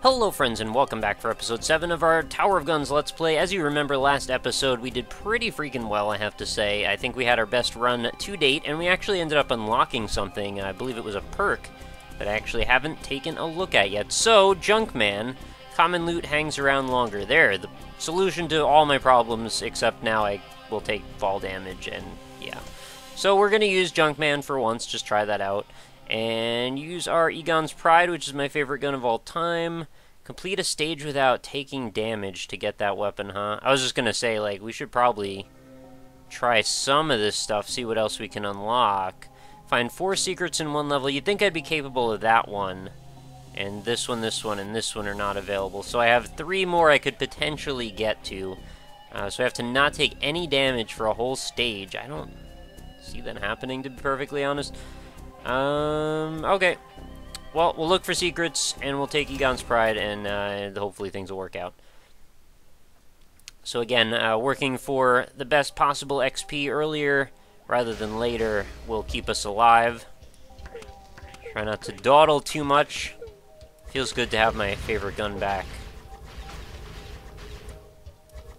Hello friends and welcome back for episode 7 of our Tower of Guns Let's Play. As you remember last episode, we did pretty freaking well, I have to say. I think we had our best run to date, and we actually ended up unlocking something. I believe it was a perk that I actually haven't taken a look at yet. So, Junkman, common loot hangs around longer. There, the solution to all my problems, except now I will take fall damage, and yeah. So we're going to use Junkman for once, just try that out. And use our Egon's Pride, which is my favorite gun of all time. Complete a stage without taking damage to get that weapon, huh? I was just gonna say, like, we should probably try some of this stuff, see what else we can unlock. Find 4 secrets in 1 level. You'd think I'd be capable of that one. And this one, and this one are not available. So I have 3 more I could potentially get to. So I have to not take any damage for a whole stage. I don't see that happening, to be perfectly honest. Okay. Well, we'll look for secrets, and we'll take Egon's Pride, and hopefully things will work out. So again, working for the best possible XP earlier, rather than later, will keep us alive. Try not to dawdle too much. Feels good to have my favorite gun back.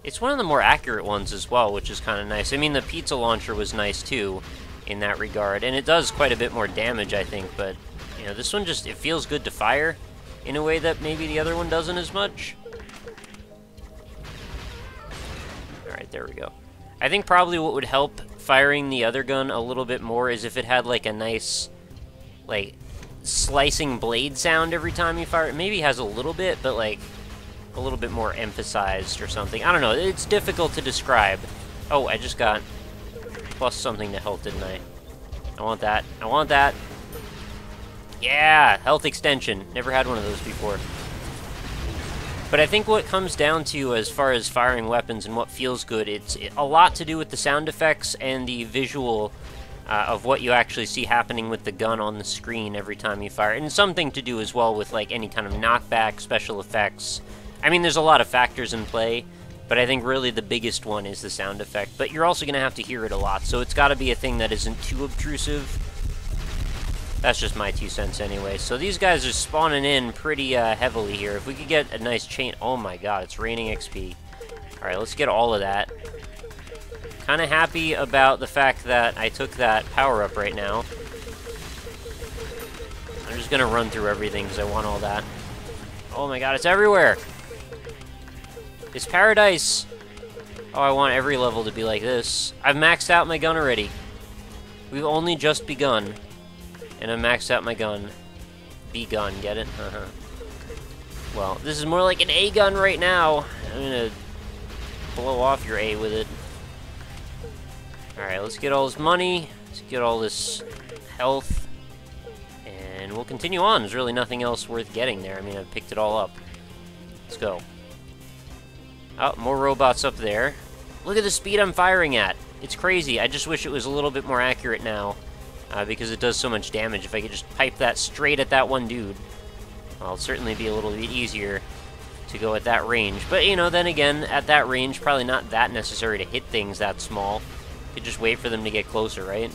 It's one of the more accurate ones as well, which is kind of nice. I mean, the pizza launcher was nice, too, in that regard, and it does quite a bit more damage, I think, but, you know, this one just, it feels good to fire in a way that maybe the other one doesn't as much. Alright, there we go. I think probably what would help firing the other gun a little bit more is if it had, like, a nice, like, slicing blade sound every time you fire it. Maybe it has a little bit, but, like, a little bit more emphasized or something. I don't know, it's difficult to describe. Oh, I just got plus something to health, didn't I? I want that. I want that. Yeah! Health extension. Never had one of those before. But I think what comes down to, as far as firing weapons and what feels good, it's a lot to do with the sound effects and the visual of what you actually see happening with the gun on the screen every time you fire. And something to do as well with, like, any kind of knockback, special effects. I mean, there's a lot of factors in play, but I think really the biggest one is the sound effect. But you're also going to have to hear it a lot, so it's got to be a thing that isn't too obtrusive. That's just my 2 cents anyway. So these guys are spawning in pretty heavily here. If we could get a nice chain... Oh my god, it's raining XP. Alright, let's get all of that. Kind of happy about the fact that I took that power-up right now. I'm just going to run through everything because I want all that. Oh my god, it's everywhere! It's paradise! Oh, I want every level to be like this. I've maxed out my gun already. We've only just begun. And I've maxed out my gun. B-gun, get it? Uh-huh. Well, this is more like an A-gun right now. I'm gonna blow off your A with it. Alright, let's get all this money. Let's get all this health. And we'll continue on. There's really nothing else worth getting there. I mean, I've picked it all up. Let's go. Oh, more robots up there. Look at the speed I'm firing at. It's crazy. I just wish it was a little bit more accurate now, because it does so much damage. If I could just pipe that straight at that one dude, well, it'll certainly be a little bit easier to go at that range. But, you know, then again, at that range, probably not that necessary to hit things that small. You could just wait for them to get closer, right?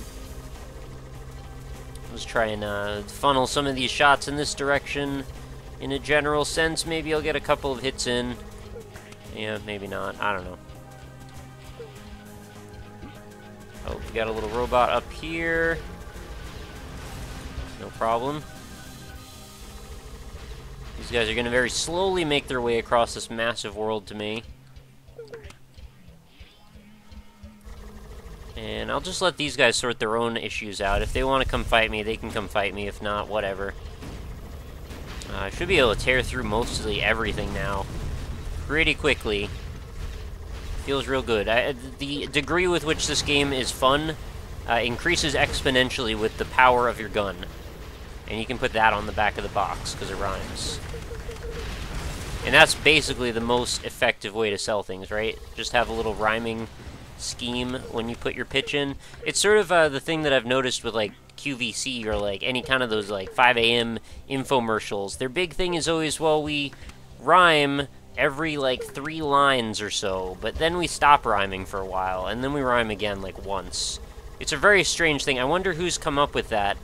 Let's try and funnel some of these shots in this direction. In a general sense, maybe I'll get a couple of hits in. Yeah, maybe not. I don't know. Oh, we got a little robot up here. No problem. These guys are going to very slowly make their way across this massive world to me. And I'll just let these guys sort their own issues out. If they want to come fight me, they can come fight me. If not, whatever. I should be able to tear through mostly everything now. Pretty quickly. Feels real good. The degree with which this game is fun increases exponentially with the power of your gun. And you can put that on the back of the box, because it rhymes. And that's basically the most effective way to sell things, right? Just have a little rhyming scheme when you put your pitch in. It's sort of the thing that I've noticed with, like, QVC or, like, any kind of those, like, 5 a.m. infomercials. Their big thing is always, well, we rhyme every, like, 3 lines or so, but then we stop rhyming for a while, and then we rhyme again, like, once. It's a very strange thing. I wonder who's come up with that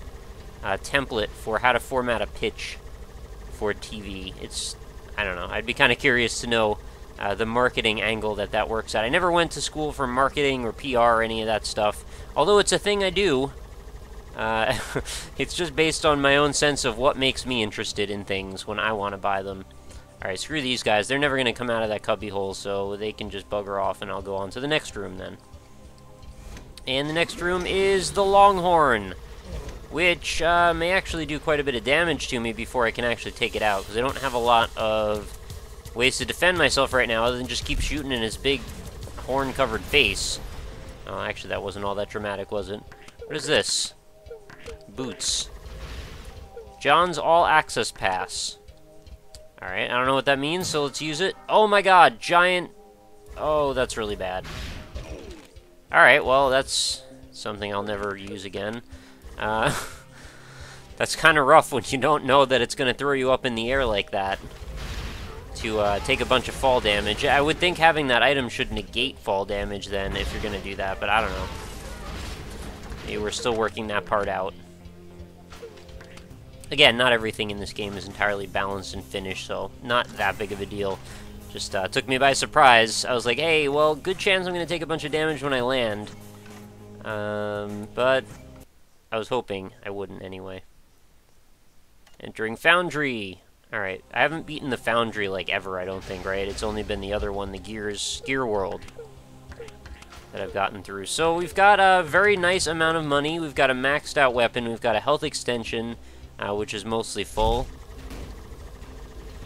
template for how to format a pitch for TV. It's I don't know. I'd be kind of curious to know the marketing angle that works at. I never went to school for marketing or PR or any of that stuff. Although it's a thing I do. It's just based on my own sense of what makes me interested in things when I want to buy them. Alright, screw these guys. They're never going to come out of that cubby hole, so they can just bugger off, and I'll go on to the next room then. And the next room is the Longhorn, which may actually do quite a bit of damage to me before I can actually take it out, because I don't have a lot of ways to defend myself right now other than just keep shooting in his big horn-covered face. Oh, actually, that wasn't all that dramatic, was it? What is this? Boots. John's All-Access Pass. Alright, I don't know what that means, so let's use it. Oh my god, giant... Oh, that's really bad. Alright, well, that's something I'll never use again. That's kind of rough when you don't know that it's going to throw you up in the air like that to take a bunch of fall damage. I would think having that item should negate fall damage then if you're going to do that, but I don't know. Maybe we're still working that part out. Again, not everything in this game is entirely balanced and finished, so not that big of a deal. Just took me by surprise. I was like, hey, well, good chance I'm going to take a bunch of damage when I land. But I was hoping I wouldn't anyway. Entering Foundry. Alright, I haven't beaten the Foundry, like, ever, I don't think, right? It's only been the other one, the Gear World, that I've gotten through. So we've got a very nice amount of money. We've got a maxed out weapon. We've got a health extension, which is mostly full.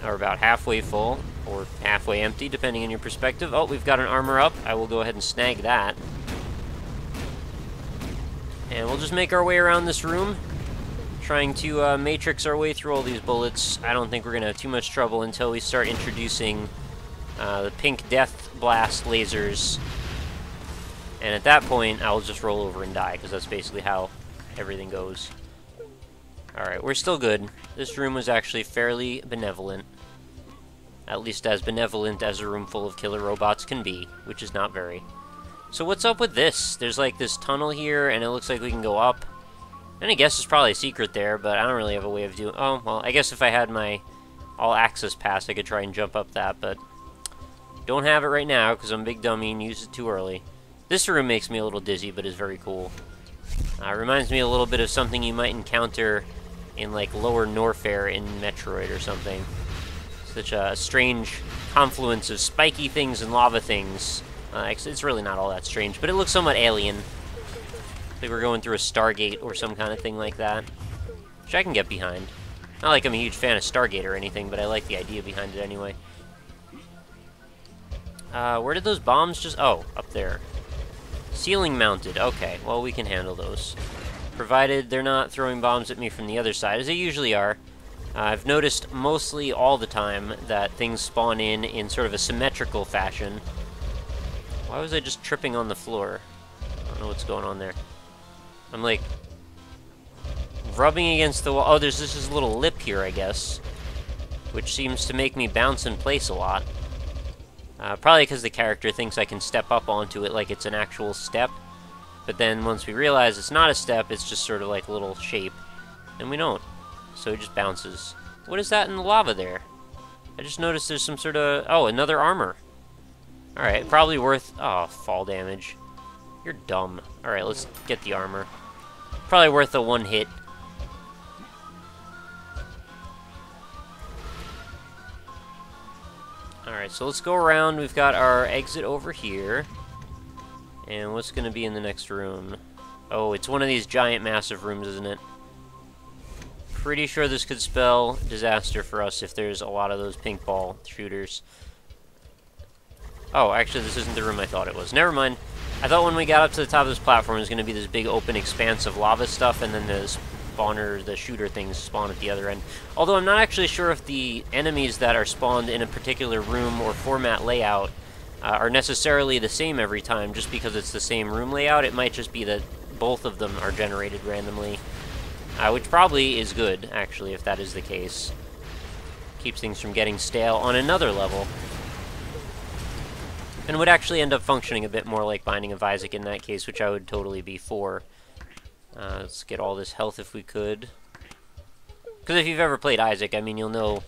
Or about halfway full, or halfway empty, depending on your perspective. Oh, we've got an armor up. I will go ahead and snag that. And we'll just make our way around this room, trying to matrix our way through all these bullets. I don't think we're going to have too much trouble until we start introducing the pink death blast lasers. And at that point, I'll just roll over and die, because that's basically how everything goes. Alright, we're still good. This room was actually fairly benevolent. At least as benevolent as a room full of killer robots can be, which is not very. So what's up with this? There's like this tunnel here, and it looks like we can go up. And I guess there's probably a secret there, but I don't really have a way of doing... Oh, well, I guess if I had my all-access pass, I could try and jump up that, but... Don't have it right now, because I'm a big dummy and used it too early. This room makes me a little dizzy, but is very cool. Reminds me a little bit of something you might encounter in, like, Lower Norfair in Metroid or something. Such a strange confluence of spiky things and lava things. It's really not all that strange, but it looks somewhat alien. Like we're going through a Stargate or some kind of thing like that. Which I can get behind. Not like I'm a huge fan of Stargate or anything, but I like the idea behind it anyway. Where did those bombs just... Oh, up there. Ceiling mounted. Okay, well, we can handle those. Provided they're not throwing bombs at me from the other side, as they usually are. I've noticed mostly all the time that things spawn in sort of a symmetrical fashion. Why was I just tripping on the floor? I don't know what's going on there. I'm like rubbing against the wall. Oh, there's this little lip here, I guess, which seems to make me bounce in place a lot. Probably because the character thinks I can step up onto it like it's an actual step. But then once we realize it's not a step, it's just sort of like a little shape. And we don't. So it just bounces. What is that in the lava there? I just noticed there's some sort of... Oh, another armor. Alright, probably worth... Oh, fall damage. You're dumb. Alright, let's get the armor. Probably worth a one hit. Alright, so let's go around. We've got our exit over here. And what's going to be in the next room? Oh, it's one of these giant, massive rooms, isn't it? Pretty sure this could spell disaster for us if there's a lot of those pink ball shooters. Oh, actually, this isn't the room I thought it was. Never mind. I thought when we got up to the top of this platform, it was going to be this big open expanse of lava stuff, and then the spawner, the shooter things spawn at the other end. Although I'm not actually sure if the enemies that are spawned in a particular room or format layout are necessarily the same every time, just because it's the same room layout. It might just be that both of them are generated randomly. Which probably is good, actually, if that is the case. Keeps things from getting stale on another level. And would actually end up functioning a bit more like Binding of Isaac in that case, which I would totally be for. Let's get all this health if we could. Because if you've ever played Isaac, I mean, you'll know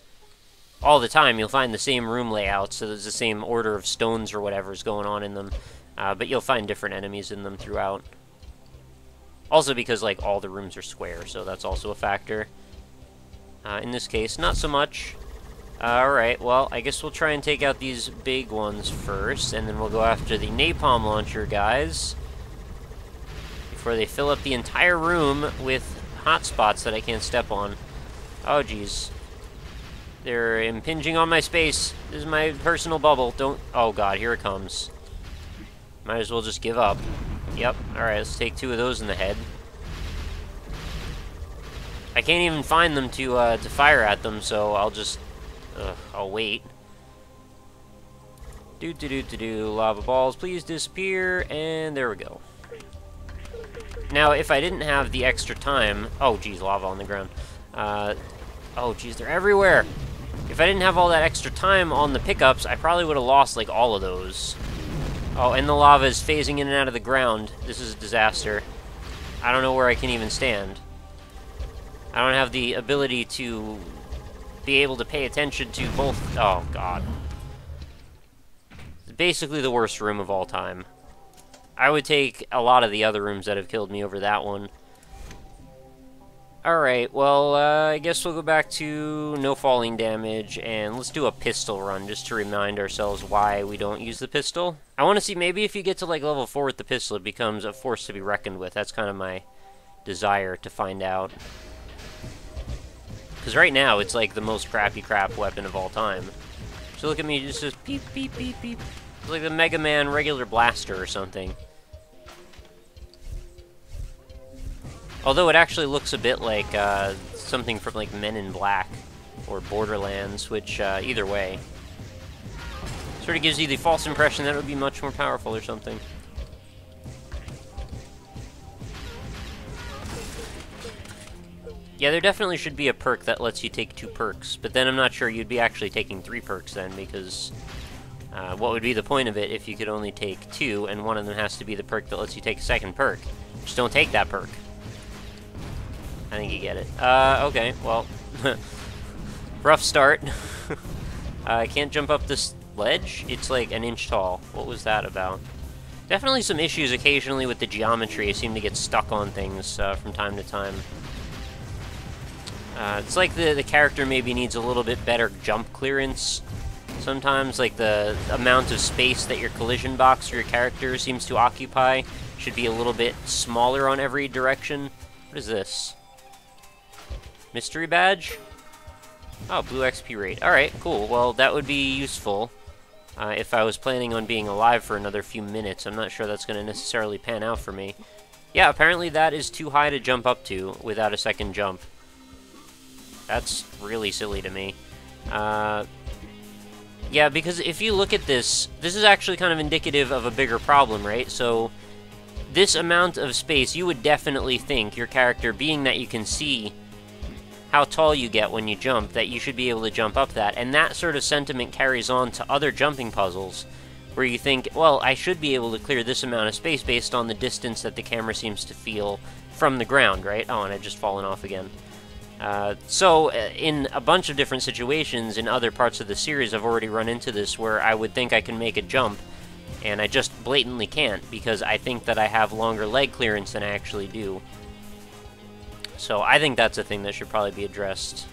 all the time, you'll find the same room layout, so there's the same order of stones or whatever's going on in them, but you'll find different enemies in them throughout. Also because, like, all the rooms are square, so that's also a factor. In this case, not so much. Alright, well, I guess we'll try and take out these big ones first, and then we'll go after the napalm launcher guys before they fill up the entire room with hot spots that I can't step on. Oh, jeez. They're impinging on my space. This is my personal bubble. Don't... Oh, God, here it comes. Might as well just give up. Yep. Alright, let's take 2 of those in the head. I can't even find them to fire at them, so I'll just... I'll wait. Lava balls, please disappear, and there we go. Now, if I didn't have the extra time... Oh, geez, lava on the ground. Oh, geez, they're everywhere! If I didn't have all that extra time on the pickups, I probably would have lost, like, all of those. Oh, and the lava is phasing in and out of the ground. This is a disaster. I don't know where I can even stand. I don't have the ability to be able to pay attention to both... Oh, God. It's basically the worst room of all time. I would take a lot of the other rooms that have killed me over that one. Alright, well, I guess we'll go back to no falling damage, and let's do a pistol run, just to remind ourselves why we don't use the pistol. I want to see, maybe if you get to, like, level 4 with the pistol, it becomes a force to be reckoned with. That's kind of my desire to find out. Because right now, it's like the most crappy crap weapon of all time. So look at me, just says beep, beep, beep, beep. It's like the Mega Man regular blaster or something. Although it actually looks a bit like something from like Men in Black or Borderlands, which either way sort of gives you the false impression that it would be much more powerful or something. Yeah, there definitely should be a perk that lets you take 2 perks, but then I'm not sure you'd be actually taking 3 perks then, because what would be the point of it if you could only take 2, and one of them has to be the perk that lets you take a second perk? Just don't take that perk. I think you get it. Okay, well, rough start. I can't jump up this ledge? It's like an inch tall. What was that about? Definitely some issues occasionally with the geometry. I seem to get stuck on things from time to time. It's like the character maybe needs a little bit better jump clearance. Sometimes, like, the amount of space that your collision box for your character seems to occupy should be a little bit smaller on every direction. What is this? Mystery badge? Oh, blue XP rate. Alright, cool. Well, that would be useful if I was planning on being alive for another few minutes. I'm not sure that's going to necessarily pan out for me. Yeah, apparently that is too high to jump up to without a second jump. That's really silly to me. Yeah, because if you look at this, this is actually kind of indicative of a bigger problem, right? So, this amount of space, you would definitely think, your character, being that you can see how tall you get when you jump, that you should be able to jump up that. And that sort of sentiment carries on to other jumping puzzles, where you think, well, I should be able to clear this amount of space based on the distance that the camera seems to feel from the ground, right? Oh, and I've just fallen off again. So, in a bunch of different situations in other parts of the series, I've already run into this where I would think I can make a jump, and I just blatantly can't, because I think that I have longer leg clearance than I actually do. So, I think that's a thing that should probably be addressed.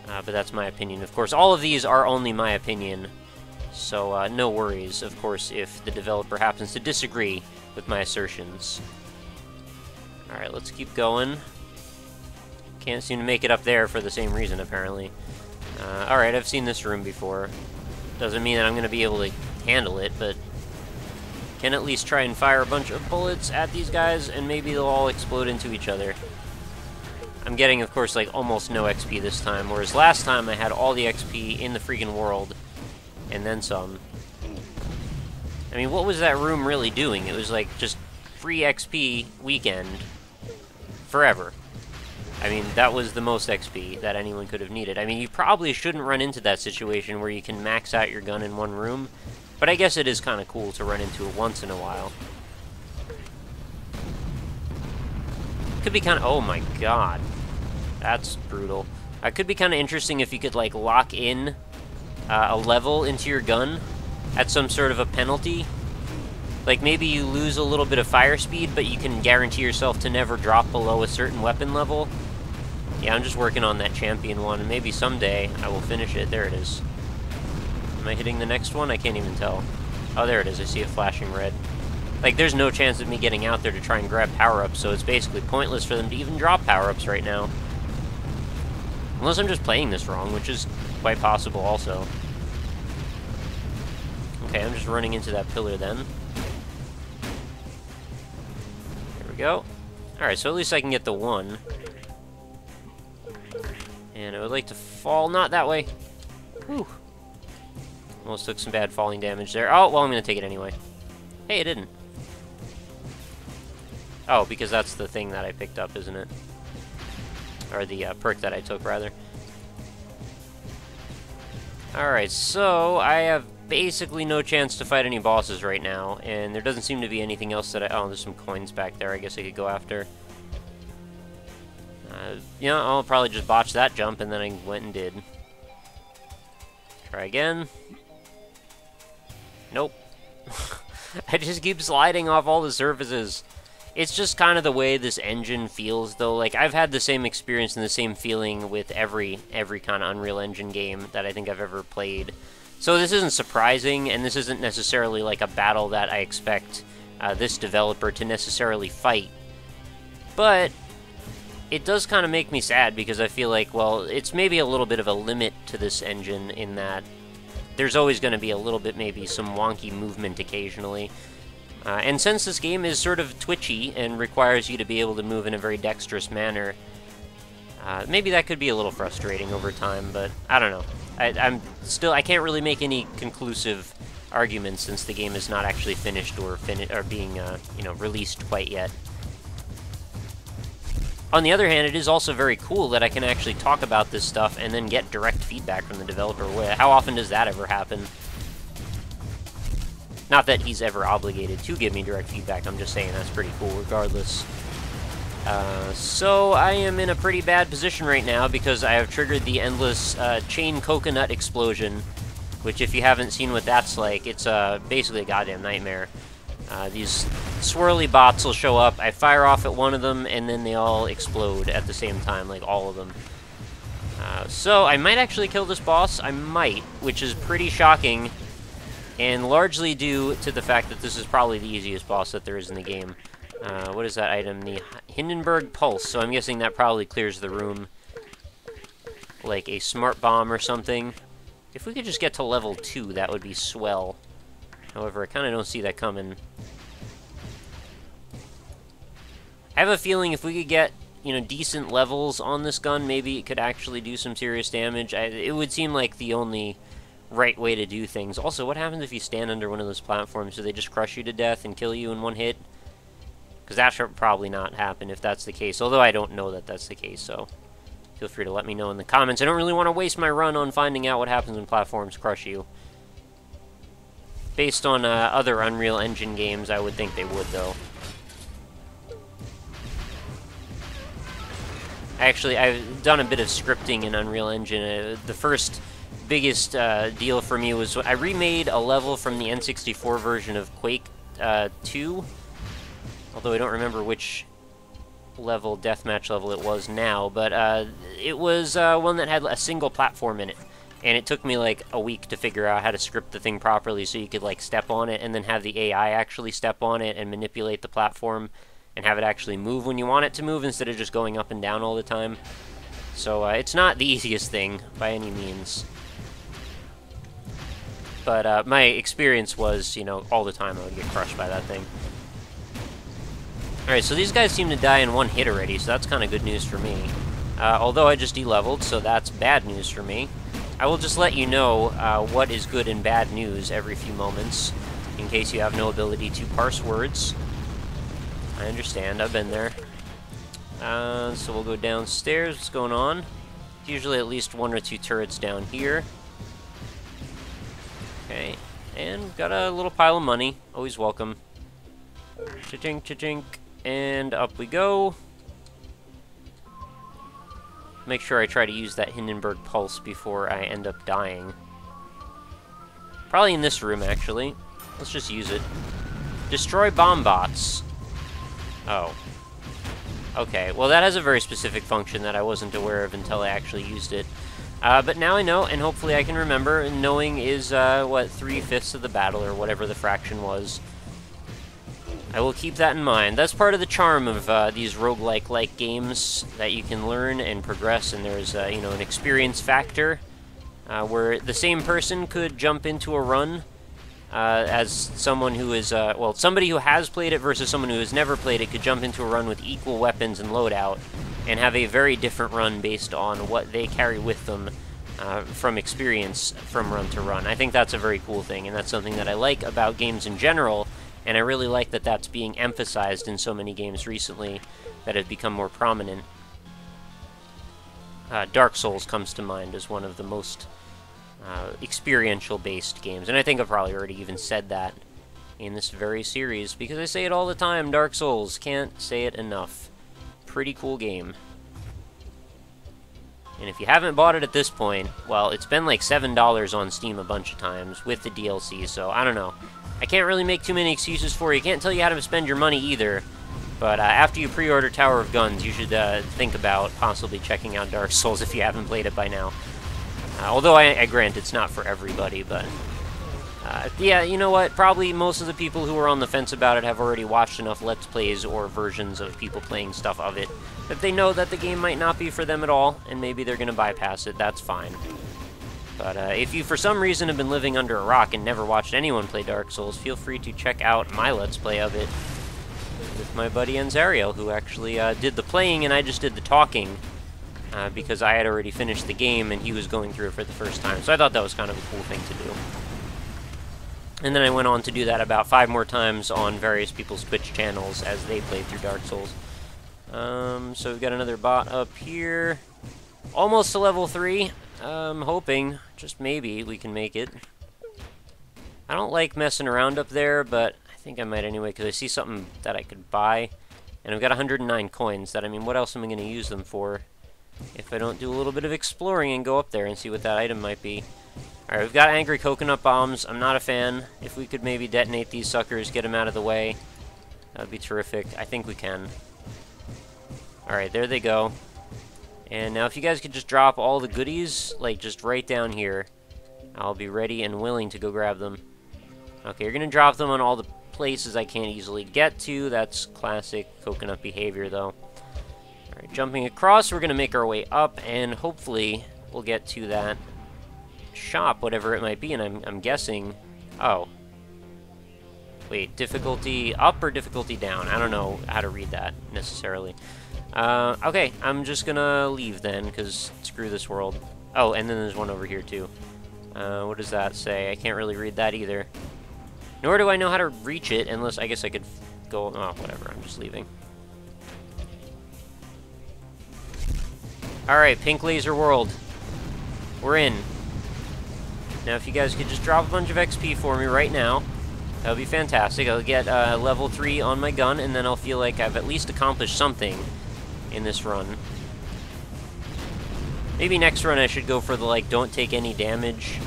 But that's my opinion. Of course, all of these are only my opinion, so no worries, of course, if the developer happens to disagree with my assertions. Alright, let's keep going. Can't seem to make it up there for the same reason, apparently. Alright, I've seen this room before. Doesn't mean that I'm going to be able to handle it, but can at least try and fire a bunch of bullets at these guys, and maybe they'll all explode into each other. I'm getting, of course, like, almost no XP this time, whereas last time I had all the XP in the freaking world, and then some. I mean, what was that room really doing? It was, like, just free XP weekend forever. I mean, that was the most XP that anyone could have needed. I mean, you probably shouldn't run into that situation where you can max out your gun in one room, but I guess it is kind of cool to run into it once in a while. Could be kind of... Oh my god. That's brutal. It could be kind of interesting if you could, like, lock in a level into your gun at some sort of a penalty. Like, maybe you lose a little bit of fire speed, but you can guarantee yourself to never drop below a certain weapon level. Yeah, I'm just working on that champion one, and maybe someday I will finish it. There it is. Am I hitting the next one? I can't even tell. Oh, there it is. I see it flashing red. Like, there's no chance of me getting out there to try and grab power-ups, so it's basically pointless for them to even drop power-ups right now. Unless I'm just playing this wrong, which is quite possible also. Okay, I'm just running into that pillar then. There we go. Alright, so at least I can get the one. And I would like to fall, not that way. Whew. Almost took some bad falling damage there. Oh, well, I'm going to take it anyway. Hey, it didn't. Oh, because that's the thing that I picked up, isn't it? Or the perk that I took, rather. Alright, so I have basically no chance to fight any bosses right now, and there doesn't seem to be anything else that I... Oh, there's some coins back there I guess I could go after. Yeah, I'll probably just botch that jump, and then I went and did. Try again. Nope. I just keep sliding off all the surfaces. It's just kind of the way this engine feels, though. Like, I've had the same experience and the same feeling with every kind of Unreal Engine game that I think I've ever played. So this isn't surprising, and this isn't necessarily like a battle that I expect this developer to necessarily fight. But it does kind of make me sad, because I feel like, well, it's maybe a little bit of a limit to this engine in that there's always going to be a little bit, maybe some wonky movement occasionally. And since this game is sort of twitchy and requires you to be able to move in a very dexterous manner, maybe that could be a little frustrating over time, but I don't know. I can't really make any conclusive arguments since the game is not actually finished or being, you know, released quite yet. On the other hand, it is also very cool that I can actually talk about this stuff and then get direct feedback from the developer. How often does that ever happen? Not that he's ever obligated to give me direct feedback, I'm just saying that's pretty cool regardless. So I am in a pretty bad position right now because I have triggered the endless chain coconut explosion, which if you haven't seen what that's like, it's basically a goddamn nightmare. These swirly bots will show up, I fire off at one of them, and then they all explode at the same time, like all of them. So I might actually kill this boss, I might, which is pretty shocking, and largely due to the fact that this is probably the easiest boss that there is in the game. What is that item? The Hindenburg Pulse, so I'm guessing that probably clears the room like a smart bomb or something. If we could just get to level 2, that would be swell. However, I kind of don't see that coming. I have a feeling if we could get, you know, decent levels on this gun, maybe it could actually do some serious damage. It would seem like the only right way to do things. Also, what happens if you stand under one of those platforms? Do they just crush you to death and kill you in one hit? Because that should probably not happen if that's the case. Although I don't know that that's the case, so feel free to let me know in the comments. I don't really want to waste my run on finding out what happens when platforms crush you. Based on other Unreal Engine games, I would think they would, though. Actually, I've done a bit of scripting in Unreal Engine. The first biggest deal for me was I remade a level from the N64 version of Quake 2. Although I don't remember which level, deathmatch level it was now, but it was one that had a single platform in it. And it took me like a week to figure out how to script the thing properly so you could like step on it and then have the AI actually step on it and manipulate the platform and have it actually move when you want it to move instead of just going up and down all the time. So it's not the easiest thing by any means. But my experience was, you know, all the time I would get crushed by that thing. Alright, so these guys seem to die in one hit already, so that's kind of good news for me. Although I just de-leveled, so that's bad news for me. I will just let you know what is good and bad news every few moments, in case you have no ability to parse words. I understand, I've been there. So we'll go downstairs. What's going on? Usually at least 1 or 2 turrets down here. Okay, and we've got a little pile of money. Always welcome. Cha-chink, cha-chink. And up we go. make sure I try to use that Hindenburg Pulse before I end up dying. Probably in this room, actually. Let's just use it. Destroy bomb bots. Oh. Okay, well that has a very specific function that I wasn't aware of until I actually used it. But now I know, and hopefully I can remember, and knowing is, what, 3/5 of the battle, or whatever the fraction was. I will keep that in mind. That's part of the charm of these roguelike-like games, that you can learn and progress, and there's, you know, an experience factor, where the same person could jump into a run as someone who is, well, somebody who has played it versus someone who has never played it could jump into a run with equal weapons and loadout, and have a very different run based on what they carry with them from experience from run to run. I think that's a very cool thing, and that's something that I like about games in general, and I really like that that's being emphasized in so many games recently that have become more prominent. Dark Souls comes to mind as one of the most experiential-based games, and I think I've probably already even said that in this very series, because I say it all the time, Dark Souls, can't say it enough. Pretty cool game. And if you haven't bought it at this point, well, it's been like $7 on Steam a bunch of times with the DLC, so I don't know. I can't really make too many excuses for you. Can't tell you how to spend your money either. But after you pre-order Tower of Guns, you should think about possibly checking out Dark Souls if you haven't played it by now. Although I grant it's not for everybody, but... yeah, you know what? Probably most of the people who are on the fence about it have already watched enough Let's Plays or versions of people playing stuff of it that they know that the game might not be for them at all, and maybe they're going to bypass it. That's fine. But if you for some reason have been living under a rock and never watched anyone play Dark Souls, feel free to check out my Let's Play of it with my buddy Enzario, who actually did the playing and I just did the talking, because I had already finished the game and he was going through it for the first time. So I thought that was kind of a cool thing to do. And then I went on to do that about 5 more times on various people's Twitch channels as they played through Dark Souls. So we've got another bot up here. Almost to level 3. I'm hoping, just maybe, we can make it. I don't like messing around up there, but I think I might anyway, because I see something that I could buy. And I've got 109 coins. That, I mean, what else am I going to use them for if I don't do a little bit of exploring and go up there and see what that item might be? Alright, we've got angry coconut bombs. I'm not a fan. If we could maybe detonate these suckers, get them out of the way, that would be terrific. I think we can. Alright, there they go. And now if you guys could just drop all the goodies, like just right down here, I'll be ready and willing to go grab them. Okay, you're going to drop them on all the places I can't easily get to. That's classic coconut behavior, though. Alright, jumping across, we're going to make our way up, and hopefully we'll get to that shop, whatever it might be, and I'm guessing... Oh. Wait, difficulty up or difficulty down? I don't know how to read that, necessarily. Okay, I'm just gonna leave then, because screw this world. Oh, and then there's one over here, too. What does that say? I can't really read that either. Nor do I know how to reach it, unless I guess I could go... Oh, whatever, I'm just leaving. Alright, Pink Laser World. We're in. Now, if you guys could just drop a bunch of XP for me right now, that would be fantastic. I'll get level 3 on my gun, and then I'll feel like I've at least accomplished something in this run. Maybe next run I should go for the, like, don't take any damage.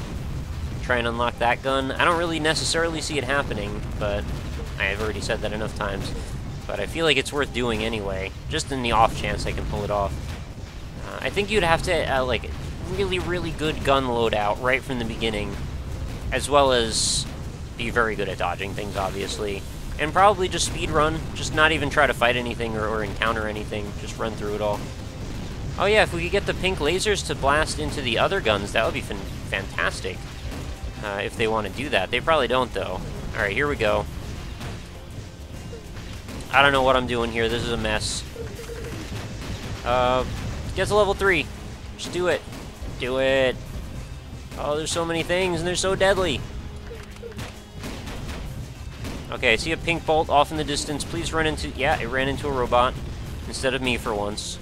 Try and unlock that gun. I don't really necessarily see it happening, but I've already said that enough times. But I feel like it's worth doing anyway, just in the off chance I can pull it off. I think you'd have to, like... really, really good gun loadout right from the beginning, as well as be very good at dodging things, obviously, and probably just speed run, just not even try to fight anything or encounter anything, just run through it all. Oh yeah, if we could get the pink lasers to blast into the other guns, that would be fantastic, if they want to do that. They probably don't, though. Alright, here we go. I don't know what I'm doing here, this is a mess. Get to level 3. Just do it. Do it. Oh, there's so many things, and they're so deadly. Okay, I see a pink bolt off in the distance. Please run into... Yeah, it ran into a robot instead of me for once.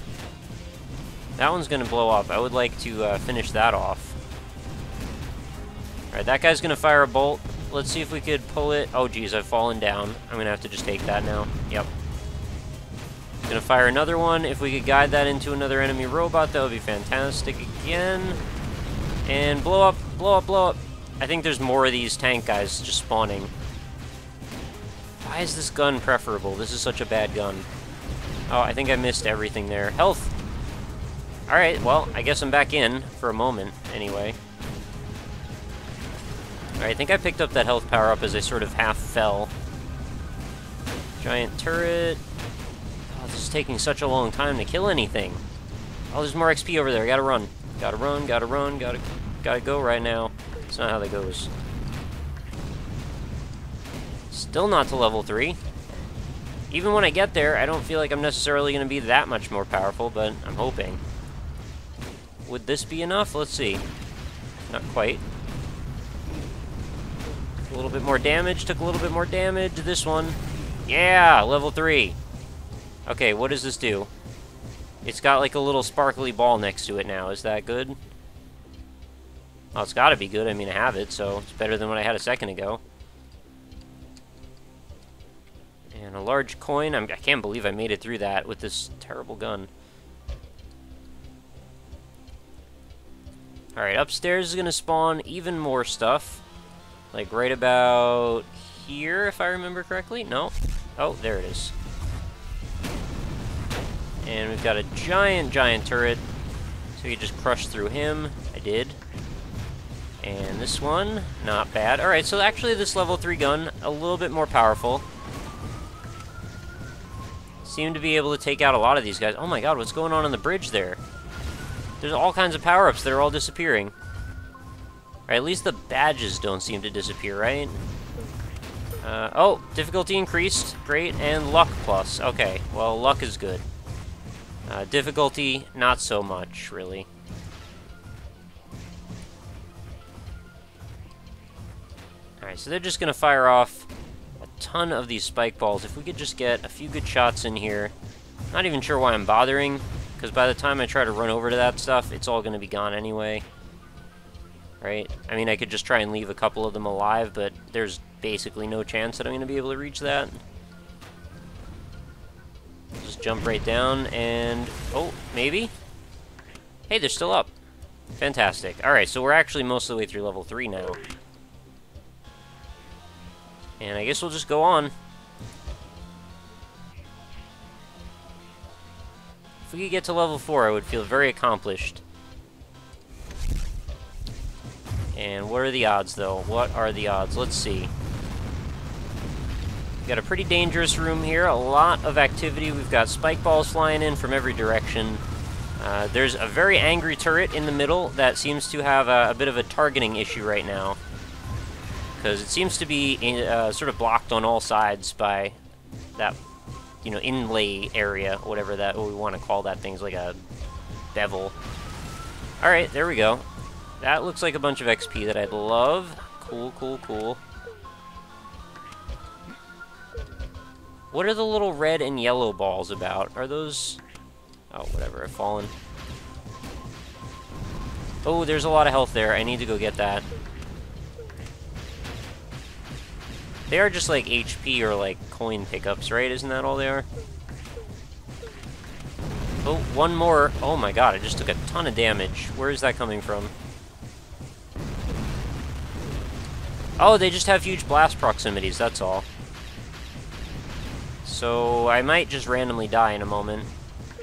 That one's going to blow up. I would like to finish that off. Alright, that guy's going to fire a bolt. Let's see if we could pull it. Oh, geez, I've fallen down. I'm going to have to just take that now. Yep. Gonna fire another one. If we could guide that into another enemy robot, that would be fantastic again. And blow up, blow up, blow up. I think there's more of these tank guys just spawning. Why is this gun preferable? This is such a bad gun. Oh, I think I missed everything there. Health! Alright, well, I guess I'm back in for a moment, anyway. Alright, I think I picked up that health power-up as I sort of half fell. Giant turret. Oh, this is taking such a long time to kill anything. Oh, there's more XP over there. Gotta run. Gotta run, gotta run, gotta go right now. That's not how that goes. Still not to level 3. Even when I get there, I don't feel like I'm necessarily going to be that much more powerful, but I'm hoping. Would this be enough? Let's see. Not quite. A little bit more damage, took a little bit more damage. This one. Yeah, level 3. Okay, what does this do? It's got like a little sparkly ball next to it now. Is that good? Oh, it's gotta be good. I mean, I have it, so it's better than what I had a second ago. And a large coin. I can't believe I made it through that with this terrible gun. Alright, upstairs is gonna spawn even more stuff. Like right about here, if I remember correctly. No? Oh, there it is. And we've got a giant, giant turret. So you just crush through him. I did. And this one, not bad. Alright, so actually this level 3 gun, a little bit more powerful. Seem to be able to take out a lot of these guys. Oh my god, what's going on the bridge there? There's all kinds of power-ups that are all disappearing. Or at least the badges don't seem to disappear, right? Oh, difficulty increased. Great, and luck plus. Okay, well, luck is good. Difficulty, not so much, really. Alright, so they're just gonna fire off a ton of these spike balls. If we could just get a few good shots in here. Not even sure why I'm bothering, because by the time I try to run over to that stuff, it's all gonna be gone anyway. Right? I mean, I could just try and leave a couple of them alive, but there's basically no chance that I'm gonna be able to reach that. Just jump right down, and... oh, maybe? Hey, they're still up. Fantastic. Alright, so we're actually most of the way through level 3 now. And I guess we'll just go on. If we could get to level 4, I would feel very accomplished. And what are the odds, though? What are the odds? Let's see. We've got a pretty dangerous room here. A lot of activity. We've got spike balls flying in from every direction. There's a very angry turret in the middle that seems to have a bit of a targeting issue right now. Because it seems to be sort of blocked on all sides by that, you know, inlay area, whatever that we want to call that. Thing's like a bevel. Alright, there we go. That looks like a bunch of XP that I'd love. Cool, cool, cool. What are the little red and yellow balls about? Are those... oh, whatever, I've fallen. Oh, there's a lot of health there. I need to go get that. They are just like HP or like coin pickups, right? Isn't that all they are? Oh, one more. Oh my god, I just took a ton of damage. Where is that coming from? Oh, they just have huge blast proximities, that's all. So I might just randomly die in a moment.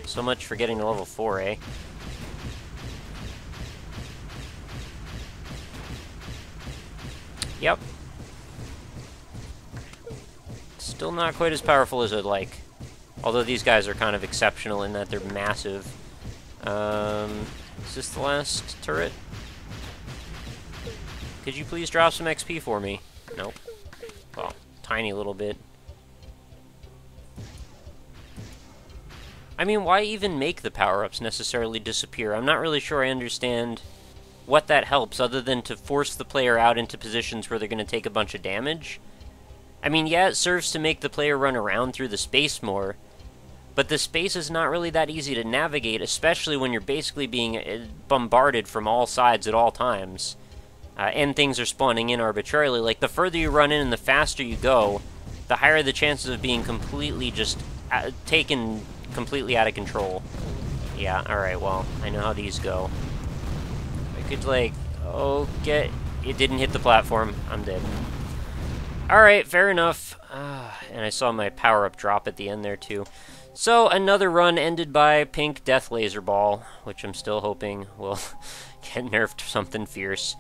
So much for getting to level 4, eh? Yep. Still not quite as powerful as I'd like. Although these guys are kind of exceptional in that they're massive. Is this the last turret? Could you please drop some XP for me? Nope. Well, tiny little bit. I mean, why even make the power-ups necessarily disappear? I'm not really sure I understand what that helps, other than to force the player out into positions where they're going to take a bunch of damage. I mean, yeah, it serves to make the player run around through the space more, but the space is not really that easy to navigate, especially when you're basically being bombarded from all sides at all times. And things are spawning in arbitrarily. Like, the further you run in and the faster you go, the higher the chances of being completely just taken completely out of control. Yeah, alright, well, I know how these go. I could, like, oh, it didn't hit the platform. I'm dead. Alright, fair enough. And I saw my power-up drop at the end there, too. So, another run ended by pink death laser ball, which I'm still hoping will get nerfed to something fierce.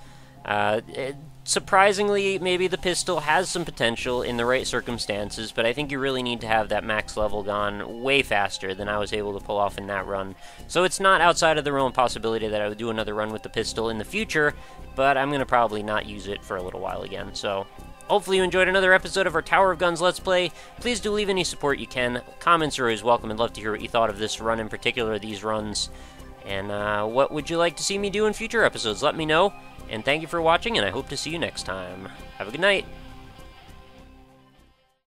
Surprisingly, maybe the pistol has some potential in the right circumstances, but I think you really need to have that max level gone way faster than I was able to pull off in that run. So it's not outside of the realm of possibility that I would do another run with the pistol in the future, but I'm going to probably not use it for a little while again. So hopefully you enjoyed another episode of our Tower of Guns Let's Play. Please do leave any support you can. Comments are always welcome. I'd love to hear what you thought of this run in particular, these runs. And what would you like to see me do in future episodes? Let me know. And thank you for watching, and I hope to see you next time. Have a good night.